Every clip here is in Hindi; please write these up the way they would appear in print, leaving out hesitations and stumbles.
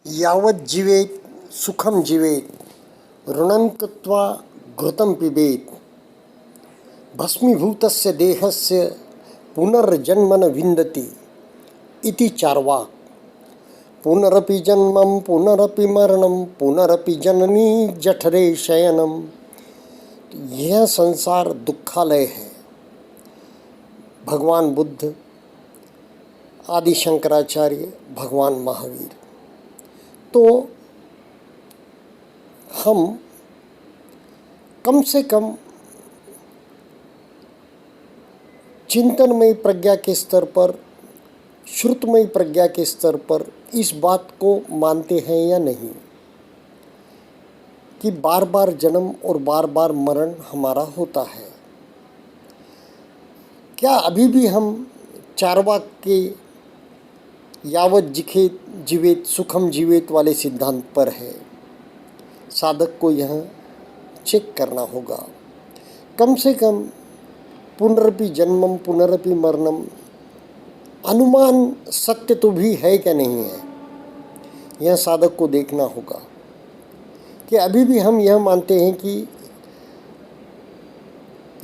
यावत् जीवेत् सुखम जीवेत् ऋणं कृत्वा घृतं पिबेत् भस्मीभूतस्य देहस्य पुनर्जन्म न विन्दति इति चार्वाक। पुनरपि जन्मं पुनरपि मरणं पुनरपि जननी जठरे शयनम। यह संसार दुखालय है। भगवान बुद्ध, आदि शंकराचार्य, भगवान महावीर। तो हम कम से कम चिंतनमयी प्रज्ञा के स्तर पर, श्रुतमयी प्रज्ञा के स्तर पर इस बात को मानते हैं या नहीं कि बार बार जन्म और बार बार मरण हमारा होता है। क्या अभी भी हम चार्वाक के यावत जिखेत जीवेत सुखम जीवेत वाले सिद्धांत पर है? साधक को यह चेक करना होगा। कम से कम पुनरपि जन्मम पुनरपि मरणम अनुमान सत्य तो भी है क्या नहीं है, यह साधक को देखना होगा। कि अभी भी हम यह मानते हैं कि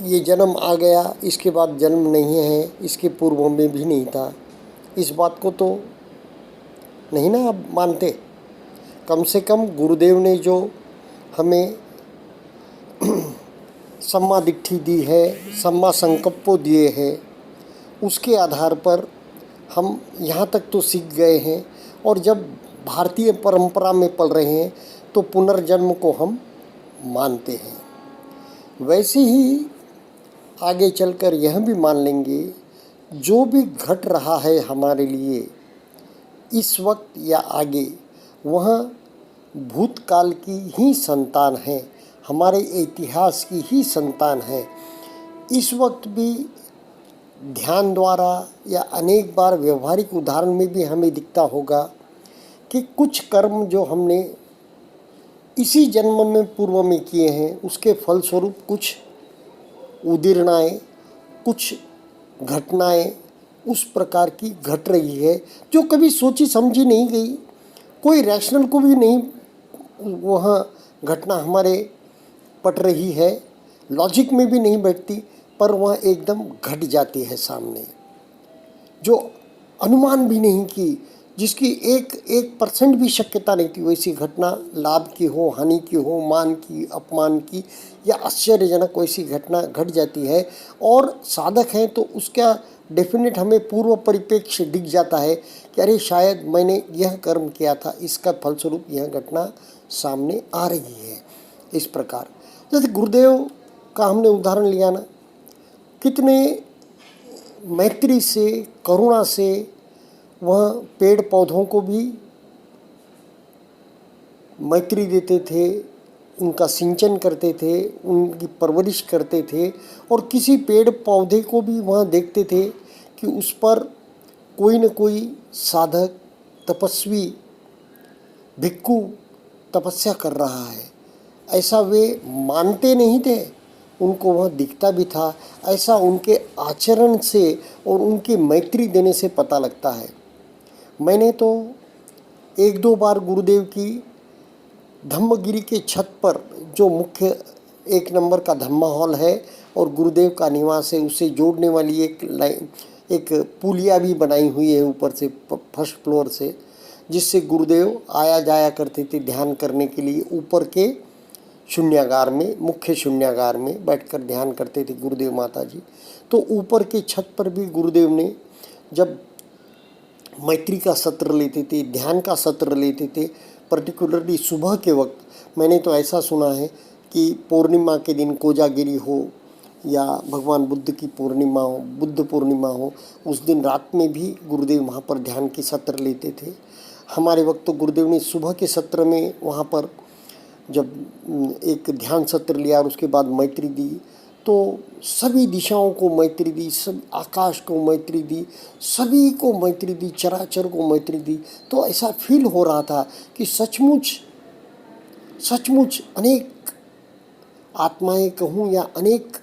ये जन्म आ गया, इसके बाद जन्म नहीं है, इसके पूर्व में भी नहीं था, इस बात को तो नहीं ना आप मानते। कम से कम गुरुदेव ने जो हमें सम्मा दिट्ठी दी है, सम्मा संकल्पो दिए हैं, उसके आधार पर हम यहाँ तक तो सीख गए हैं। और जब भारतीय परंपरा में पल रहे हैं तो पुनर्जन्म को हम मानते हैं। वैसे ही आगे चलकर यह भी मान लेंगे, जो भी घट रहा है हमारे लिए इस वक्त या आगे, वह भूतकाल की ही संतान है, हमारे इतिहास की ही संतान है। इस वक्त भी ध्यान द्वारा या अनेक बार व्यवहारिक उदाहरण में भी हमें दिखता होगा कि कुछ कर्म जो हमने इसी जन्म में पूर्व में किए हैं, उसके फलस्वरूप कुछ उदीरणाएँ, कुछ घटनाएँ उस प्रकार की घट रही है जो कभी सोची समझी नहीं गई। कोई रैशनल को भी नहीं वहाँ घटना हमारे पट रही है, लॉजिक में भी नहीं बैठती, पर वह एकदम घट जाती है सामने, जो अनुमान भी नहीं की, जिसकी एक परसेंट भी शक्यता नहीं थी। वैसी घटना लाभ की हो, हानि की हो, मान की, अपमान की या आश्चर्यजनक वैसी घटना घट जाती है। और साधक हैं तो उसका डेफिनेट हमें पूर्व परिप्रेक्ष्य दिख जाता है कि अरे शायद मैंने यह कर्म किया था, इसका फलस्वरूप यह घटना सामने आ रही है। इस प्रकार जैसे गुरुदेव का हमने उदाहरण लिया ना, कितने मैत्री से, करुणा से वह पेड़ पौधों को भी मैत्री देते थे, उनका सिंचन करते थे, उनकी परवरिश करते थे। और किसी पेड़ पौधे को भी वहाँ देखते थे कि उस पर कोई न कोई साधक, तपस्वी, भिक्खु तपस्या कर रहा है। ऐसा वे मानते नहीं थे, उनको वह दिखता भी था। ऐसा उनके आचरण से और उनकी मैत्री देने से पता लगता है। मैंने तो एक दो बार गुरुदेव की धम्मगिरी के छत पर, जो मुख्य 1 नंबर का धम्मा हॉल है और गुरुदेव का निवास है, उसे जोड़ने वाली एक पुलिया भी बनाई हुई है ऊपर से, फर्स्ट फ्लोर से, जिससे गुरुदेव आया जाया करते थे ध्यान करने के लिए। ऊपर के शून्यागार में, मुख्य शून्यागार में बैठकर ध्यान करते थे गुरुदेव माता जी। तो ऊपर के छत पर भी गुरुदेव ने जब मैत्री का सत्र लेते थे, ध्यान का सत्र लेते थे, पर्टिकुलरली सुबह के वक्त, मैंने तो ऐसा सुना है कि पूर्णिमा के दिन कोजागिरी हो या भगवान बुद्ध की पूर्णिमा हो, बुद्ध पूर्णिमा हो, उस दिन रात में भी गुरुदेव वहाँ पर ध्यान के सत्र लेते थे। हमारे वक्त तो गुरुदेव ने सुबह के सत्र में वहाँ पर जब एक ध्यान सत्र लिया और उसके बाद मैत्री दी, तो सभी दिशाओं को मैत्री दी, सब आकाश को मैत्री दी, सभी को मैत्री दी, चराचर को मैत्री दी। तो ऐसा फील हो रहा था कि सचमुच अनेक आत्माएं कहूँ या अनेक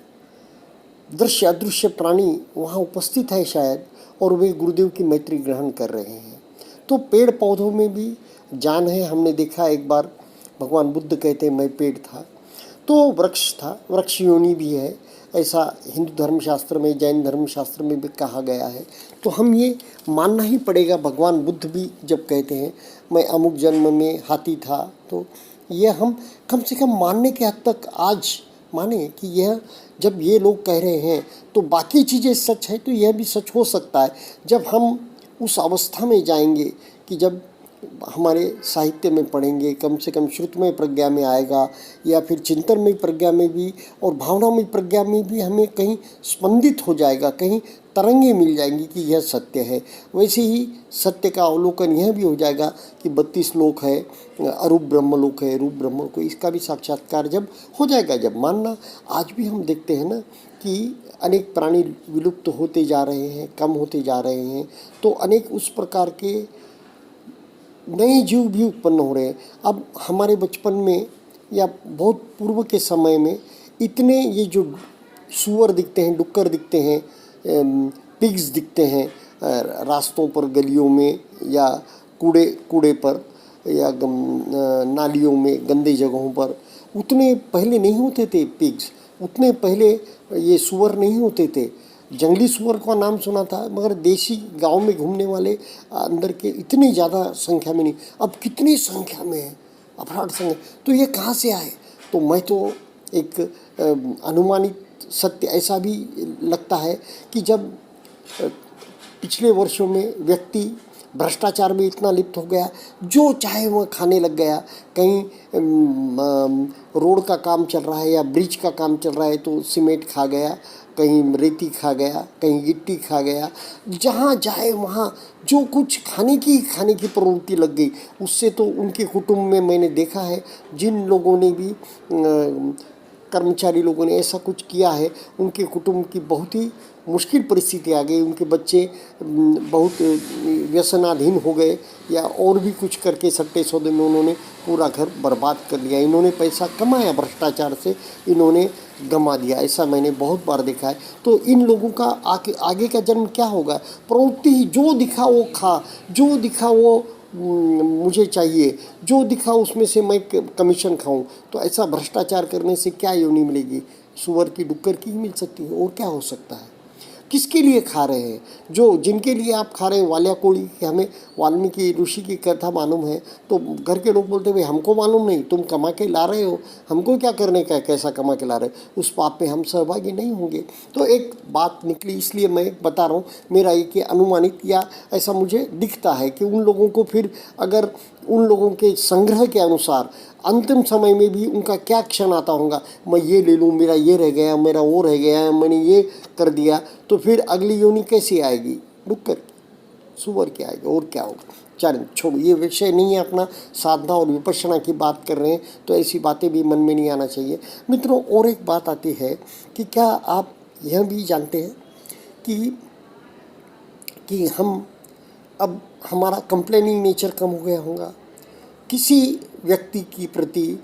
दृश्य अदृश्य प्राणी वहाँ उपस्थित है शायद, और वे गुरुदेव की मैत्री ग्रहण कर रहे हैं। तो पेड़ पौधों में भी जान है। हमने देखा एक बार भगवान बुद्ध कहते हैं मैं पेड़ था, तो वृक्ष था, वृक्ष योनि भी है, ऐसा हिंदू धर्मशास्त्र में, जैन धर्मशास्त्र में भी कहा गया है। तो हम ये मानना ही पड़ेगा। भगवान बुद्ध भी जब कहते हैं मैं अमुक जन्म में हाथी था, तो ये हम कम से कम मानने के हद तक आज माने कि यह जब ये लोग कह रहे हैं तो बाकी चीज़ें सच है, तो यह भी सच हो सकता है। जब हम उस अवस्था में जाएंगे कि जब हमारे साहित्य में पढ़ेंगे, कम से कम श्रुतमय प्रज्ञा में आएगा, या फिर चिंतनमय प्रज्ञा में भी और भावनामय प्रज्ञा में भी हमें कहीं स्पंदित हो जाएगा, कहीं तरंगे मिल जाएंगी कि यह सत्य है। वैसे ही सत्य का अवलोकन यह भी हो जाएगा कि 32 लोक है, अरूप ब्रह्मलोक है, रूप ब्रह्मलोक है, इसका भी साक्षात्कार जब हो जाएगा, जब मानना। आज भी हम देखते हैं ना कि अनेक प्राणी विलुप्त होते जा रहे हैं, कम होते जा रहे हैं, तो अनेक उस प्रकार के नए जीव भी उत्पन्न हो रहे हैं। अब हमारे बचपन में या बहुत पूर्व के समय में इतने ये जो सूअर दिखते हैं, डुक्कर दिखते हैं, पिग्स दिखते हैं रास्तों पर, गलियों में, या कूड़े पर, या नालियों में, गंदे जगहों पर, उतने पहले नहीं होते थे पिग्स, उतने पहले ये सूअर नहीं होते थे। जंगली सूअर का नाम सुना था, मगर देसी गांव में घूमने वाले अंदर के इतनी ज़्यादा संख्या में नहीं। अब कितनी संख्या में है, अफराट संख्या। तो ये कहाँ से आए? तो मैं तो एक अनुमानित सत्य ऐसा भी लगता है कि जब पिछले वर्षों में व्यक्ति भ्रष्टाचार में इतना लिप्त हो गया, जो चाहे वह खाने लग गया। कहीं रोड का काम चल रहा है या ब्रिज का काम चल रहा है तो सीमेंट खा गया, कहीं रेती खा गया, कहीं गिट्टी खा गया, जहाँ जाए वहाँ जो कुछ खाने की प्रवृत्ति लग गई। उससे तो उनके कुटुंब में मैंने देखा है, जिन लोगों ने भी कर्मचारी लोगों ने ऐसा कुछ किया है, उनके कुटुंब की बहुत ही मुश्किल परिस्थिति आ गई। उनके बच्चे बहुत व्यसनाधीन हो गए, या और भी कुछ करके सट्टे सौदे में उन्होंने पूरा घर बर्बाद कर लिया। इन्होंने पैसा कमाया भ्रष्टाचार से, इन्होंने गंवा दिया। ऐसा मैंने बहुत बार देखा है। तो इन लोगों का आगे का जन्म क्या होगा? प्रवृत्ति ही, जो दिखा वो खा, जो दिखा वो मुझे चाहिए, जो दिखा उसमें से मैं कमीशन खाऊं। तो ऐसा भ्रष्टाचार करने से क्या योनि मिलेगी? सूअर की, डुक्कर की ही मिल सकती है, और क्या हो सकता है? किसके लिए खा रहे हैं? जो जिनके लिए आप खा रहे हैं, वाल्या कोड़ी की, हमें वाल्मीकि ऋषि की कथा मालूम है, तो घर के लोग बोलते भाई हमको मालूम नहीं, तुम कमा के ला रहे हो, हमको क्या करने का है, कैसा कमा के ला रहे हो, उस पाप में हम सहभागी नहीं होंगे। तो एक बात निकली, इसलिए मैं बता रहा हूँ। मेरा ये अनुमानित या ऐसा मुझे दिखता है कि उन लोगों को फिर अगर उन लोगों के संग्रह के अनुसार अंतिम समय में भी उनका क्या क्षण आता होगा, मैं ये ले लूँ, मेरा ये रह गया, मेरा वो रह गया, मैंने ये कर दिया, तो फिर अगली योनि कैसी आएगी? डुक्कर, सूअर की आएगी, और क्या होगा? चल छोड़ो, ये विषय नहीं है अपना। साधना और विपश्यना की बात कर रहे हैं, तो ऐसी बातें भी मन में नहीं आना चाहिए। मित्रों, और एक बात आती है कि क्या आप यह भी जानते हैं कि हम अब हमारा कंप्लेनिंग नेचर कम हो गया होगा? किसी व्यक्ति के प्रति,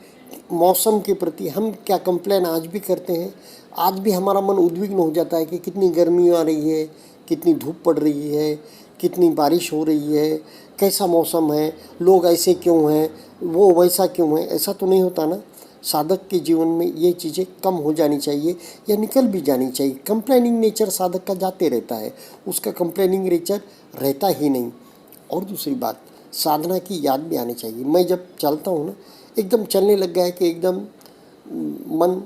मौसम के प्रति हम क्या कंप्लेन आज भी करते हैं? आज भी हमारा मन उद्विग्न हो जाता है कि कितनी गर्मी आ रही है, कितनी धूप पड़ रही है, कितनी बारिश हो रही है, कैसा मौसम है, लोग ऐसे क्यों हैं, वो वैसा क्यों है? ऐसा तो नहीं होता ना। साधक के जीवन में ये चीज़ें कम हो जानी चाहिए, या निकल भी जानी चाहिए। कंप्लेनिंग नेचर साधक का जाते रहता है, उसका कंप्लेनिंग नेचर रहता ही नहीं। और दूसरी बात, साधना की याद भी आनी चाहिए। मैं जब चलता हूँ ना, एकदम चलने लग गया है कि एकदम मन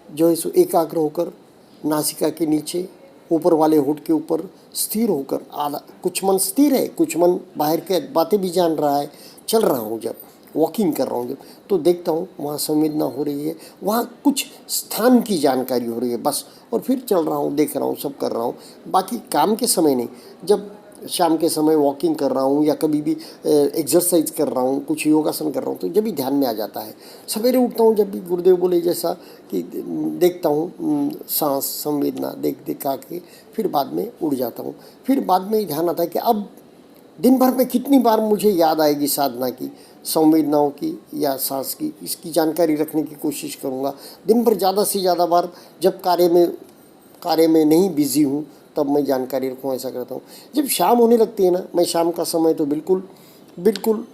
जो है सो एकाग्र होकर नासिका के नीचे, ऊपर वाले होठ के ऊपर स्थिर होकर, आधा कुछ मन स्थिर है, कुछ मन बाहर के बातें भी जान रहा है। चल रहा हूँ जब, वॉकिंग कर रहा हूँ जब, तो देखता हूँ वहाँ संवेदना हो रही है, वहाँ कुछ स्थान की जानकारी हो रही है बस। और फिर चल रहा हूँ, देख रहा हूँ, सब कर रहा हूँ। बाकी काम के समय नहीं। जब शाम के समय वॉकिंग कर रहा हूँ या कभी भी एक्सरसाइज कर रहा हूँ, कुछ योगासन कर रहा हूँ, तो जब भी ध्यान में आ जाता है। सवेरे उठता हूँ जब भी, गुरुदेव बोले जैसा कि देखता हूँ सांस संवेदना देख आके, फिर बाद में उड़ जाता हूँ। फिर बाद में ध्यान आता है कि अब दिन भर में कितनी बार मुझे याद आएगी साधना की, संवेदनाओं की या सांस की, इसकी जानकारी रखने की कोशिश करूँगा। दिन भर ज़्यादा से ज़्यादा बार जब कार्य में नहीं बिजी हूँ तब मैं जानकारी रखूँ, ऐसा करता हूँ। जब शाम होने लगती है ना, मैं शाम का समय तो बिल्कुल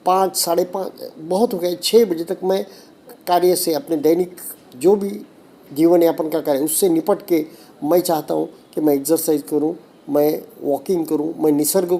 5, साढ़े 5 बहुत हो गए, 6 बजे तक मैं कार्य से, अपने दैनिक जो भी जीवन यापन का कार्य उससे निपट के मैं चाहता हूँ कि मैं एक्सरसाइज करूँ, मैं वॉकिंग करूँ, मैं निसर्ग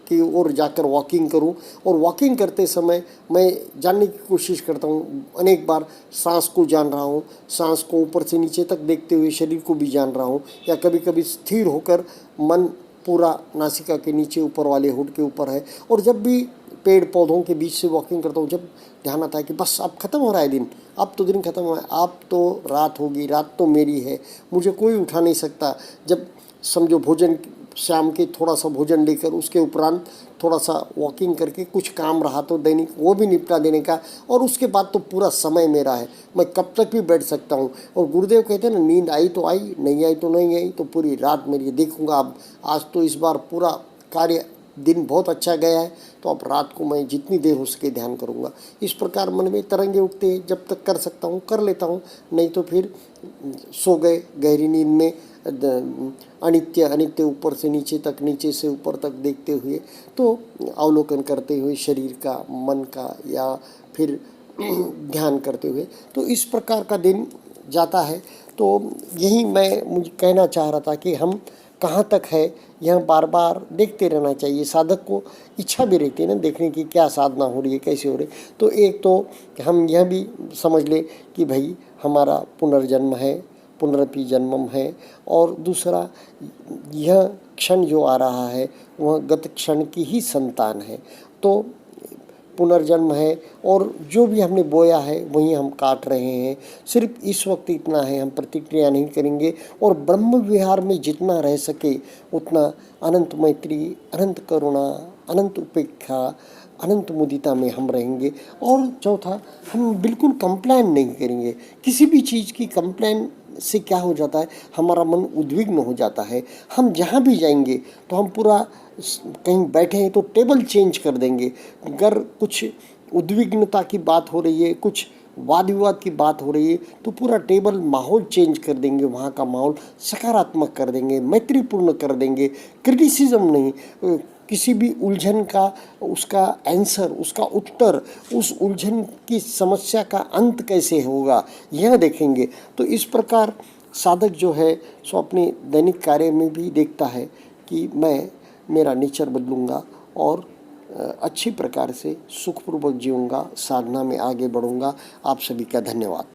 की ओर जाकर वॉकिंग करूं। और वॉकिंग करते समय मैं जानने की कोशिश करता हूं, अनेक बार सांस को जान रहा हूं, सांस को ऊपर से नीचे तक देखते हुए शरीर को भी जान रहा हूं, या कभी कभी स्थिर होकर मन पूरा नासिका के नीचे ऊपर वाले होठ के ऊपर है। और जब भी पेड़ पौधों के बीच से वॉकिंग करता हूँ, जब ध्यान आता है कि बस अब ख़त्म हो रहा है दिन, अब तो दिन ख़त्म हो रहा है, अब तो रात होगी, रात तो मेरी है, मुझे कोई उठा नहीं सकता। जब समझो भोजन, शाम के थोड़ा सा भोजन लेकर उसके उपरांत थोड़ा सा वॉकिंग करके कुछ काम रहा तो दैनिक वो भी निपटा देने का, और उसके बाद तो पूरा समय मेरा है, मैं कब तक भी बैठ सकता हूँ। और गुरुदेव कहते हैं ना, नींद आई तो आई, नहीं आई तो नहीं आई, तो पूरी रात मेरी देखूँगा। अब आज तो इस बार पूरा कार्य दिन बहुत अच्छा गया है, तो अब रात को मैं जितनी देर हो सके ध्यान करूँगा। इस प्रकार मन में तरंगे उठते हैं, जब तक कर सकता हूँ कर लेता हूँ, नहीं तो फिर सो गए गहरी नींद में, अनित्य अनित्य ऊपर से नीचे तक, नीचे से ऊपर तक देखते हुए, तो अवलोकन करते हुए शरीर का, मन का, या फिर ध्यान करते हुए, तो इस प्रकार का दिन जाता है। तो यही मुझे कहना चाह रहा था कि हम कहाँ तक है, यह बार बार देखते रहना चाहिए। साधक को इच्छा भी रहती है ना देखने की, क्या साधना हो रही है, कैसे हो रही है। तो एक तो हम यह भी समझ ले कि भाई हमारा पुनर्जन्म है, पुनरपि जन्मम है, और दूसरा यह क्षण जो आ रहा है वह गत क्षण की ही संतान है। तो पुनर्जन्म है, और जो भी हमने बोया है वही हम काट रहे हैं। सिर्फ इस वक्त इतना है, हम प्रतिक्रिया नहीं करेंगे, और ब्रह्म विहार में जितना रह सके उतना अनंत मैत्री, अनंत करुणा, अनंत उपेक्षा, अनंत मुदिता में हम रहेंगे। और चौथा, हम बिल्कुल कंप्लेन नहीं करेंगे किसी भी चीज़ की। कंप्लेन से क्या हो जाता है, हमारा मन उद्विग्न हो जाता है। हम जहाँ भी जाएंगे तो हम पूरा, कहीं बैठे हैं तो टेबल चेंज कर देंगे। अगर कुछ उद्विग्नता की बात हो रही है, कुछ वाद विवाद की बात हो रही है, तो पूरा टेबल माहौल चेंज कर देंगे, वहाँ का माहौल सकारात्मक कर देंगे, मैत्रीपूर्ण कर देंगे। क्रिटिसिज्म नहीं, किसी भी उलझन का उसका आंसर, उसका उत्तर, उस उलझन की समस्या का अंत कैसे होगा यह देखेंगे। तो इस प्रकार साधक जो है सो अपने दैनिक कार्य में भी देखता है कि मैं मेरा नेचर बदलूँगा और अच्छी प्रकार से सुखपूर्वक जीऊँगा, साधना में आगे बढ़ूँगा। आप सभी का धन्यवाद।